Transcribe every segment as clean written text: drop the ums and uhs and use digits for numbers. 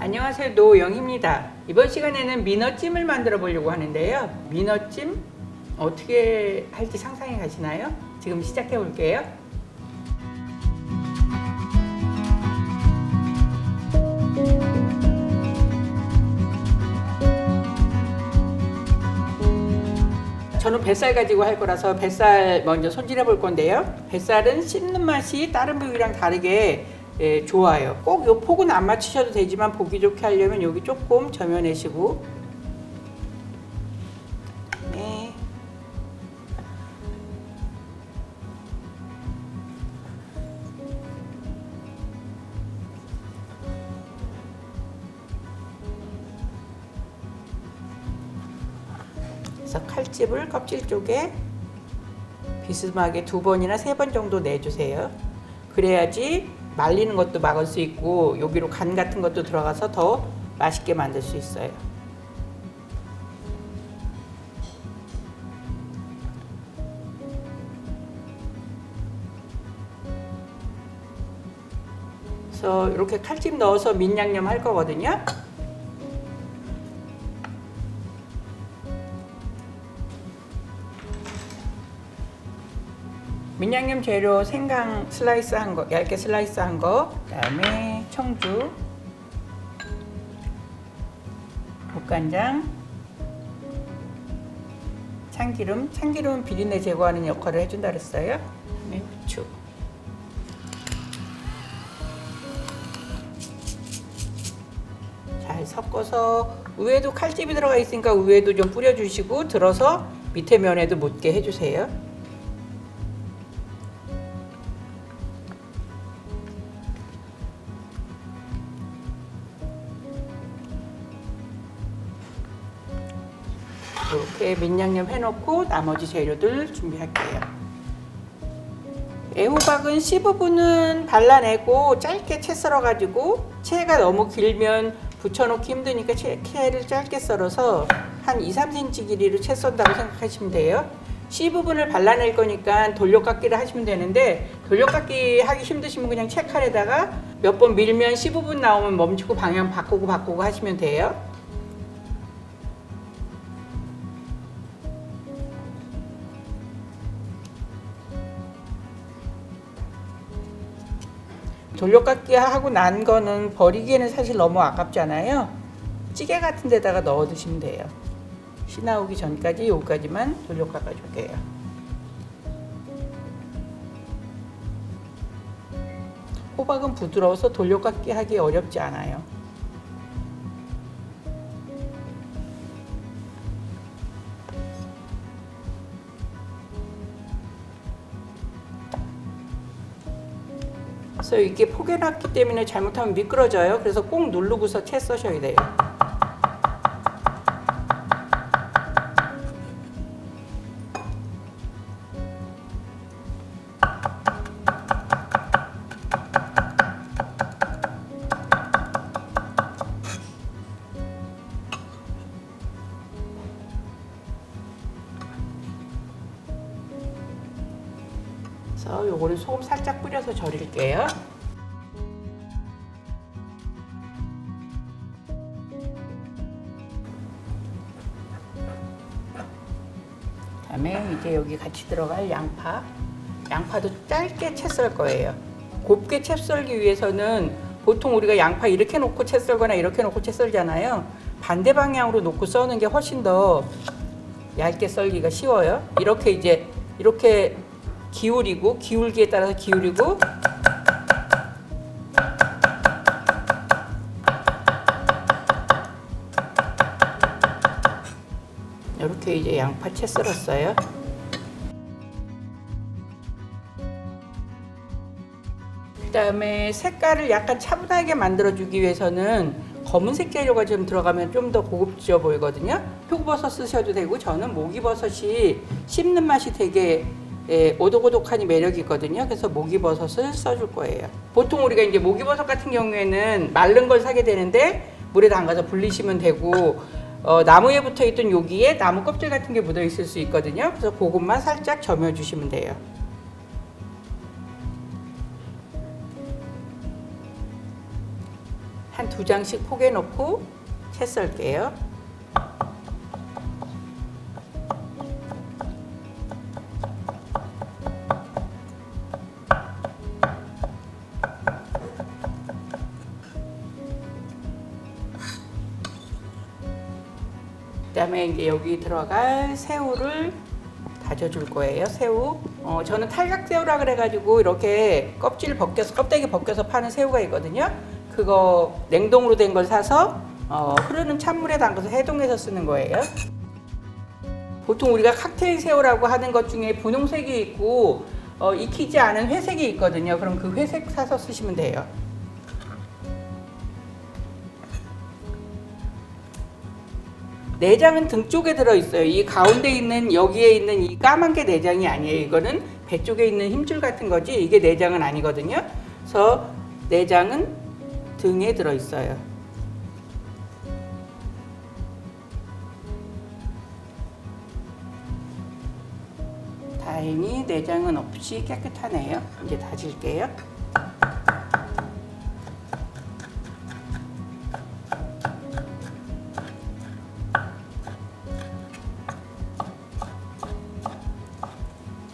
안녕하세요, 노영희입니다. 이번 시간에는 민어찜을 만들어 보려고 하는데요. 민어찜 어떻게 할지 상상해 가시나요? 지금 시작해 볼게요. 저는 뱃살 가지고 할 거라서 뱃살 먼저 손질해 볼 건데요. 뱃살은 씹는 맛이 다른 부위랑 다르게 좋아요. 꼭 요 폭은 안 맞추셔도 되지만 보기 좋게 하려면 여기 조금 점여내시고, 네. 그래서 칼집을 껍질 쪽에 비스듬하게 2번이나 3번 정도 내주세요. 그래야지 말리는 것도 막을 수 있고 여기로 간 같은 것도 들어가서 더 맛있게 만들 수 있어요. 그래서 이렇게 칼집 넣어서 민양념 할 거거든요. 민양념 재료 생강 슬라이스 한 거, 얇게 슬라이스 한 거, 그다음에 청주, 국간장, 참기름. 참기름은 비린내 제거하는 역할을 해준다 그랬어요. 그다음에 후추. 잘 섞어서 위에도 칼집이 들어가 있으니까 위에도 좀 뿌려주시고 들어서 밑에 면에도 묻게 해주세요. 이렇게 민양념 해놓고 나머지 재료들 준비할게요. 애호박은 C 부분은 발라내고 짧게 채 썰어가지고, 채가 너무 길면 붙여놓기 힘드니까 채를 짧게 썰어서 한 2-3cm 길이로 채 썬다고 생각하시면 돼요. C 부분을 발라낼 거니까 돌려깎기를 하시면 되는데, 돌려깎기 하기 힘드시면 그냥 채칼에다가 몇 번 밀면 C 부분 나오면 멈추고 방향 바꾸고 하시면 돼요. 돌려깎기 하고 난 거는 버리기에는 사실 너무 아깝잖아요. 찌개 같은 데다가 넣어 두시면 돼요. 씨 나오기 전까지 여기까지만 돌려깎아 줄게요. 호박은 부드러워서 돌려깎기 하기 어렵지 않아요. 그래서 이게 포개놨기 때문에 잘못하면 미끄러져요. 그래서 꼭 누르고서 채 써셔야 돼요. 그래서 요거를 소금 살짝 뿌려서 절일게요. 그다음에 이제 여기 같이 들어갈 양파도 짧게 채 썰 거예요. 곱게 채 썰기 위해서는 보통 우리가 양파 이렇게 놓고 채 썰거나 이렇게 놓고 채 썰잖아요. 반대 방향으로 놓고 써는 게 훨씬 더 얇게 썰기가 쉬워요. 이렇게 기울기에 따라서 기울이고, 이렇게 이제 양파 채 썰었어요. 그다음에 색깔을 약간 차분하게 만들어주기 위해서는 검은색 재료가 좀 들어가면 좀 더 고급져 보이거든요. 표고버섯 쓰셔도 되고, 저는 목이버섯이 씹는 맛이 되게 오독오독하니 매력이 있거든요. 그래서 목이버섯을 써줄 거예요. 보통 우리가 이제 목이버섯 같은 경우에는 마른 걸 사게 되는데 물에 담가서 불리시면 되고, 나무에 붙어 있던 여기에 나무 껍질 같은 게 묻어 있을 수 있거든요. 그래서 그것만 살짝 점여 주시면 돼요. 한 2장씩 포개 놓고 채 썰게요. 그다음에 이제 여기 들어갈 새우를 다져줄 거예요. 새우. 저는 탈각새우라 그래가지고 이렇게 껍질 벗겨서 껍데기 벗겨서 파는 새우가 있거든요. 그거 냉동으로 된 걸 사서 흐르는 찬물에 담가서 해동해서 쓰는 거예요. 보통 우리가 칵테일 새우라고 하는 것 중에 분홍색이 있고 익히지 않은 회색이 있거든요. 그럼 그 회색 사서 쓰시면 돼요. 내장은 등 쪽에 들어있어요. 이 가운데 있는 여기에 있는 이 까만 게 내장이 아니에요. 이거는 배 쪽에 있는 힘줄 같은 거지 이게 내장은 아니거든요. 그래서 내장은 등에 들어있어요. 다행히 내장은 없이 깨끗하네요. 이제 다질게요.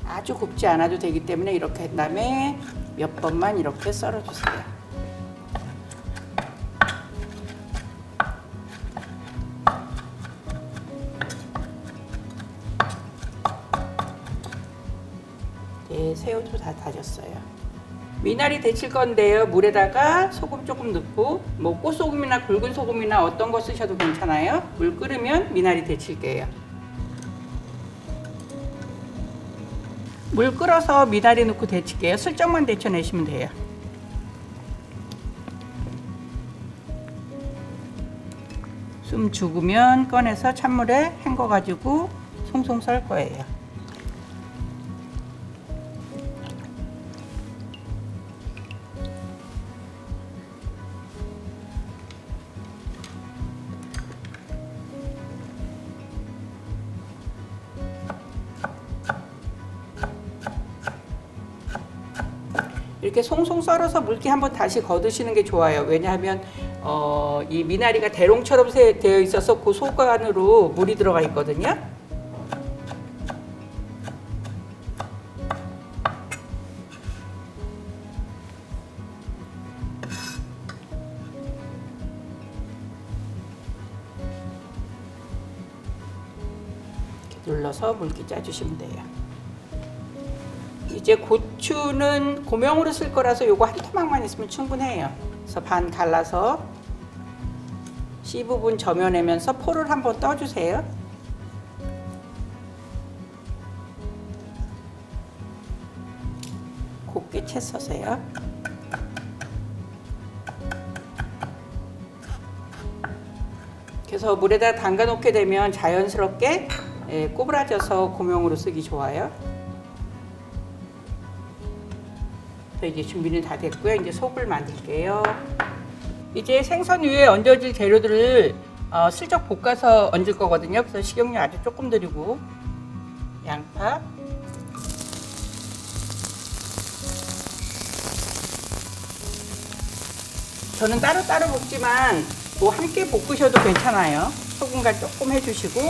아주 곱지 않아도 되기 때문에 이렇게 한 다음에 몇 번만 이렇게 썰어주세요. 네, 새우도 다 다졌어요. 미나리 데칠 건데요. 물에다가 소금 조금 넣고 뭐 꽃소금이나 굵은 소금이나 어떤 거 쓰셔도 괜찮아요. 물 끓으면 미나리 데칠게요. 물 끓어서 미나리 넣고 데칠게요. 슬쩍만 데쳐내시면 돼요. 숨 죽으면 꺼내서 찬물에 헹궈가지고 송송 썰 거예요. 이렇게 송송 썰어서 물기 한번 다시 거두시는 게 좋아요. 왜냐하면 이 미나리가 대롱처럼 되어 있어서 그 속 안으로 물이 들어가 있거든요. 이렇게 눌러서 물기 짜주시면 돼요. 이제 고추는 고명으로 쓸 거라서 요거 한 토막만 있으면 충분해요. 그래서 반 갈라서 씨 부분 점여내면서 포를 한번 떠주세요. 곱게 채 써세요. 그래서 물에다 담가 놓게 되면 자연스럽게 꼬부라져서 고명으로 쓰기 좋아요. 이제 준비는 다 됐고요. 이제 속을 만들게요. 이제 생선 위에 얹어질 재료들을 슬쩍 볶아서 얹을 거거든요. 그래서 식용유 아주 조금 들이고 양파, 저는 따로따로 볶지만 뭐 함께 볶으셔도 괜찮아요. 소금 간 조금 해주시고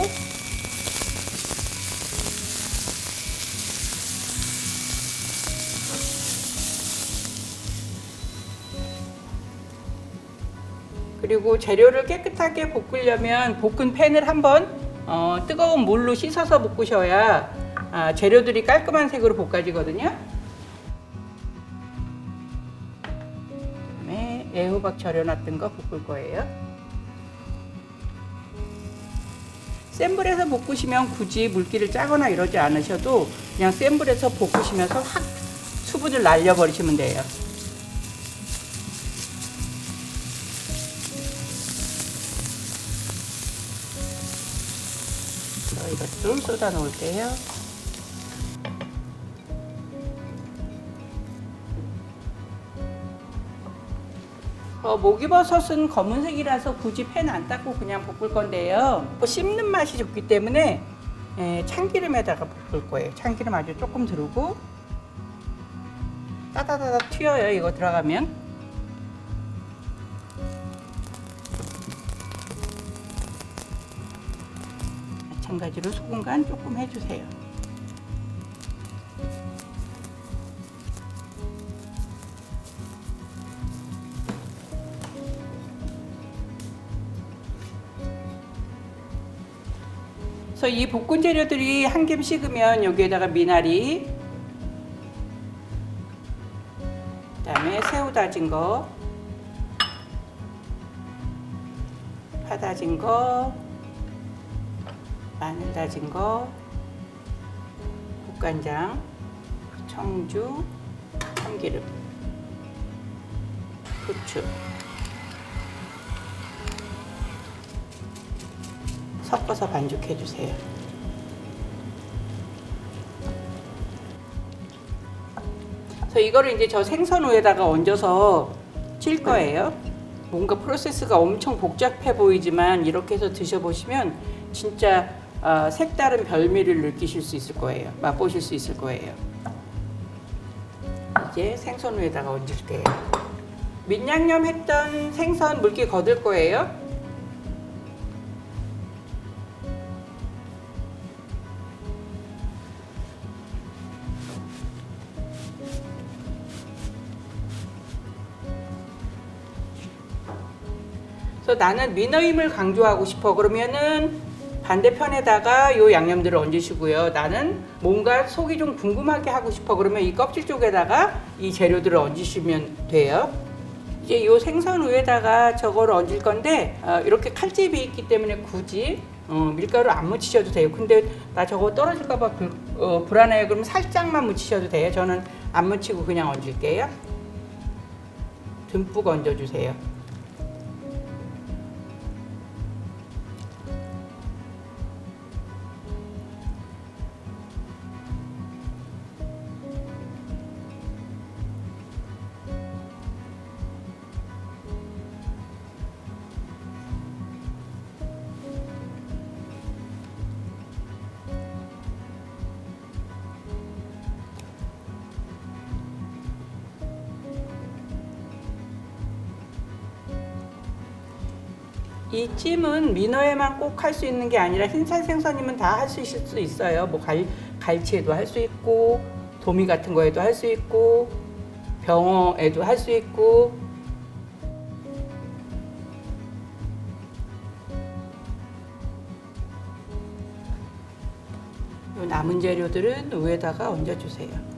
그리고 재료를 깨끗하게 볶으려면 볶은 팬을 한번 뜨거운 물로 씻어서 볶으셔야 재료들이 깔끔한 색으로 볶아지거든요. 그다음에 애호박 절여놨던 거 볶을 거예요. 센 불에서 볶으시면 굳이 물기를 짜거나 이러지 않으셔도 그냥 센 불에서 볶으시면서 확 수분을 날려버리시면 돼요. 이것도 쏟아 놓을게요. 목이버섯은 검은색이라서 굳이 팬 안 닦고 그냥 볶을 건데요. 씹는 맛이 좋기 때문에 참기름에다가 볶을 거예요. 참기름 아주 조금 두르고 따다다다 튀어요. 이거 들어가면 마찬가지로 소금 간 조금 해주세요. 그래서 이 볶은 재료들이 한 김 식으면 여기에다가 미나리, 그다음에 새우 다진 거, 파 다진 거, 마늘 다진 거, 국간장, 청주, 참기름, 후추 섞어서 반죽해 주세요. 그래서 이거를 이제 저 생선 위에다가 얹어서 찔 거예요. 뭔가 프로세스가 엄청 복잡해 보이지만 이렇게 해서 드셔보시면 진짜 색다른 별미를 느끼실 수 있을 거예요. 맛보실 수 있을 거예요. 이제 생선 위에다가 얹을게요. 밑양념 했던 생선 물기 거둘 거예요. 그래서 나는 미너임을 강조하고 싶어 그러면은 반대편에다가 요 양념들을 얹으시고요. 나는 뭔가 속이 좀 궁금하게 하고 싶어 그러면 이 껍질 쪽에다가 이 재료들을 얹으시면 돼요. 이제 요 생선 위에다가 저거를 얹을 건데 이렇게 칼집이 있기 때문에 굳이 밀가루 안 묻히셔도 돼요. 근데 나 저거 떨어질까봐 불안해요. 그러면 살짝만 묻히셔도 돼요. 저는 안 묻히고 그냥 얹을게요. 듬뿍 얹어주세요. 이 찜은 민어에만 꼭 할 수 있는 게 아니라 흰살 생선이면 다 할 수 있을 수 있어요. 뭐 갈치에도 할 수 있고 도미 같은 거에도 할 수 있고 병어에도 할 수 있고 요 남은 재료들은 위에다가 얹어주세요.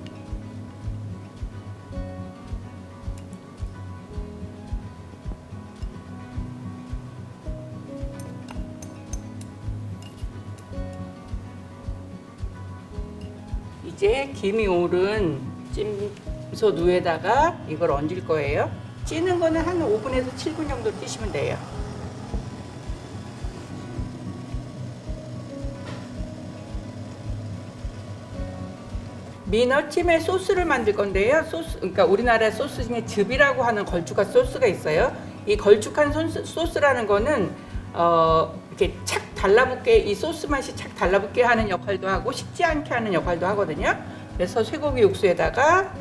이제 김이 오른 찜솥 위에다가 이걸 얹을 거예요. 찌는 거는 한 5분에서 7분 정도 찌시면 돼요. 민어찜의 소스를 만들 건데요. 그러니까 우리나라 소스 중에 즙이라고 하는 걸쭉한 소스가 있어요. 이 걸쭉한 소스라는 거는 이렇게 착 달라붙게 이 소스 맛이 착 달라붙게 하는 역할도 하고 식지 않게 하는 역할도 하거든요. 그래서 쇠고기 육수에다가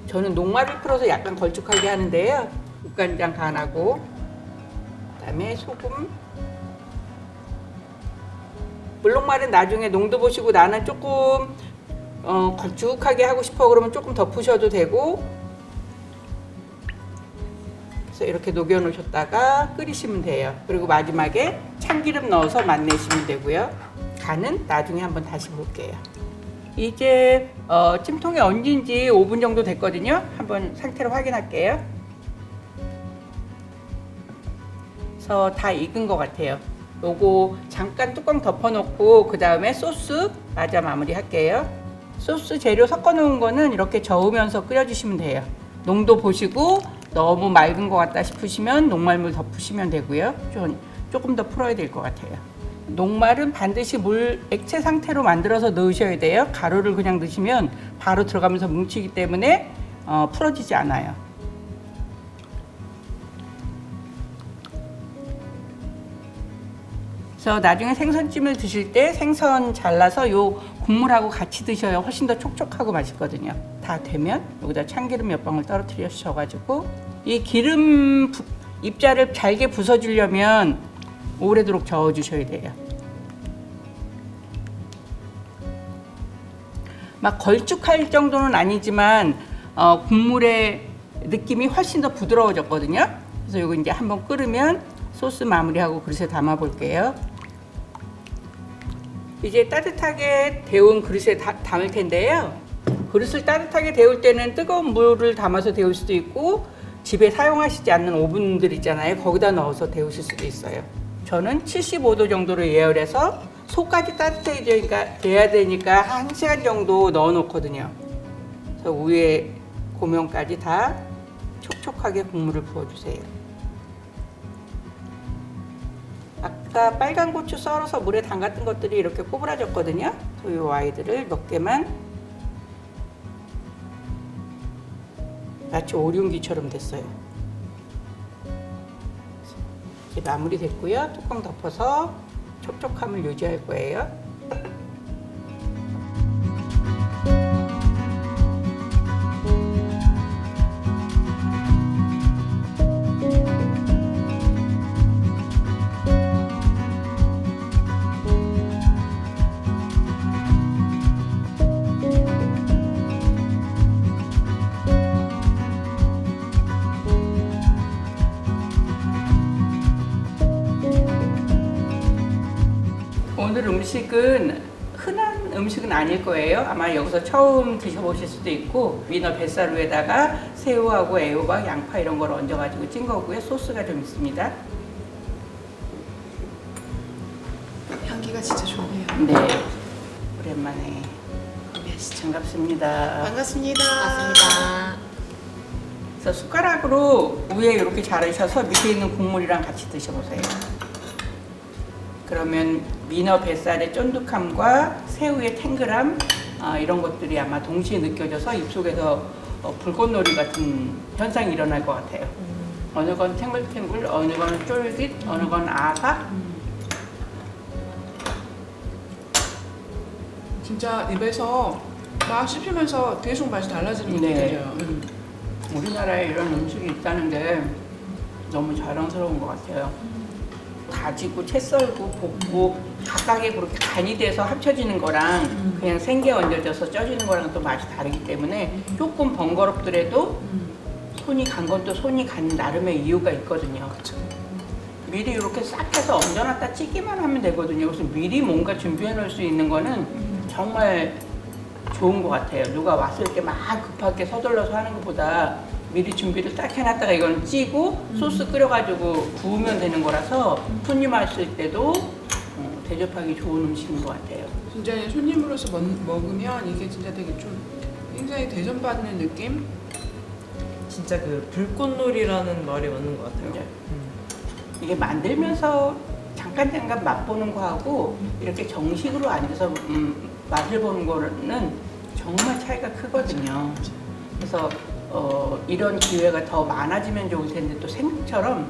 저는 녹말을 풀어서 약간 걸쭉하게 하는데요. 국간장 간하고 그다음에 소금. 물녹말은 나중에 농도 보시고 나는 조금 걸쭉하게 하고 싶어 그러면 조금 더 푸셔도 되고 그래서 이렇게 녹여 놓으셨다가 끓이시면 돼요. 그리고 마지막에 참기름 넣어서 맛내시면 되고요. 간은 나중에 한번 다시 볼게요. 이제 찜통에 얹은 지 5분 정도 됐거든요. 한번 상태를 확인할게요. 그래서 다 익은 것 같아요. 요거 잠깐 뚜껑 덮어놓고 그 다음에 소스 맞아 마무리 할게요. 소스 재료 섞어 놓은 거는 이렇게 저으면서 끓여주시면 돼요. 농도 보시고 너무 맑은 것 같다 싶으시면 녹말물 덮으시면 되고요. 조금 더 풀어야 될 것 같아요. 녹말은 반드시 물 액체 상태로 만들어서 넣으셔야 돼요. 가루를 그냥 넣으시면 바로 들어가면서 뭉치기 때문에 풀어지지 않아요. 그래서 나중에 생선찜을 드실 때 생선 잘라서 요 국물하고 같이 드셔야 훨씬 더 촉촉하고 맛있거든요. 다 되면 여기다 참기름 몇 방울 떨어뜨리셔가지고 이 기름 입자를 잘게 부숴주려면 오래도록 저어주셔야 돼요. 막 걸쭉할 정도는 아니지만 국물의 느낌이 훨씬 더 부드러워졌거든요. 그래서 이거 이제 한번 끓으면 소스 마무리하고 그릇에 담아 볼게요. 이제 따뜻하게 데운 그릇에 담을 텐데요. 그릇을 따뜻하게 데울 때는 뜨거운 물을 담아서 데울 수도 있고 집에 사용하시지 않는 오븐들 있잖아요. 거기다 넣어서 데우실 수도 있어요. 저는 75도 정도로 예열해서 속까지 따뜻해져야 되니까 1시간 정도 넣어 놓거든요. 그래서 위에 고명까지 다 촉촉하게 국물을 부어주세요. 아까 빨간 고추 썰어서 물에 담갔던 것들이 이렇게 꼬부라졌거든요. 이 와이드를 몇 개만 마치 오륜기처럼 됐어요. 이제 마무리 됐고요. 뚜껑 덮어서 촉촉함을 유지할 거예요. 오늘 음식은 흔한 음식은 아닐 거예요. 아마 여기서 처음 드셔보실 수도 있고 위너 뱃살 위에다가 새우하고 애호박, 양파 이런 걸 얹어가지고 찐 거고요. 소스가 좀 있습니다. 향기가 진짜 좋네요. 네, 오랜만에 반갑습니다. 반갑습니다. 맞습니다. 그래서 숟가락으로 위에 이렇게 자르셔서 밑에 있는 국물이랑 같이 드셔보세요. 그러면 민어 뱃살의 쫀득함과 새우의 탱글함 이런 것들이 아마 동시에 느껴져서 입속에서 불꽃놀이 같은 현상이 일어날 것 같아요. 어느 건 탱글탱글, 어느 건 쫄깃, 어느 건 아삭. 진짜 입에서 막 씹히면서 계속 맛이 달라지는 게 네. 느껴져요. 우리나라에 이런 음식이 있다는 게 너무 자랑스러운 것 같아요. 다지고 채 썰고 볶고 각각의 그렇게 간이 돼서 합쳐지는 거랑 그냥 생게 얹어져서 쪄지는 거랑 또 맛이 다르기 때문에 조금 번거롭더라도 손이 간 건 또 손이 간 나름의 이유가 있거든요. 그렇죠. 미리 이렇게 싹 해서 얹어놨다 찌기만 하면 되거든요. 그래서 미리 뭔가 준비해 놓을 수 있는 거는 정말 좋은 것 같아요. 누가 왔을 때 막 급하게 서둘러서 하는 것보다 미리 준비를 딱 해놨다가 이건 찌고 소스 끓여가지고 구우면 되는 거라서 손님 왔을 때도 대접하기 좋은 음식인 것 같아요. 진짜 손님으로서 먹으면 이게 진짜 되게 좀 굉장히 대접받는 느낌? 진짜 그 불꽃놀이라는 말이 맞는 것 같아요. 네. 이게 만들면서 잠깐 맛보는 거하고 이렇게 정식으로 앉아서 맛을 보는 거는 정말 차이가 크거든요. 그래서 이런 기회가 더 많아지면 좋을 텐데 또 생각처럼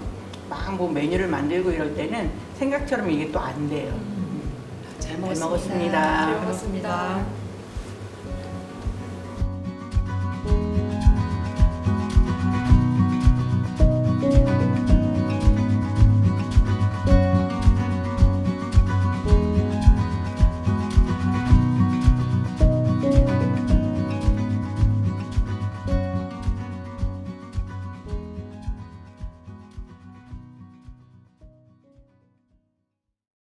막 뭐 메뉴를 만들고 이럴 때는 생각처럼 이게 또 안 돼요. 잘 먹었습니다. 잘 먹었습니다.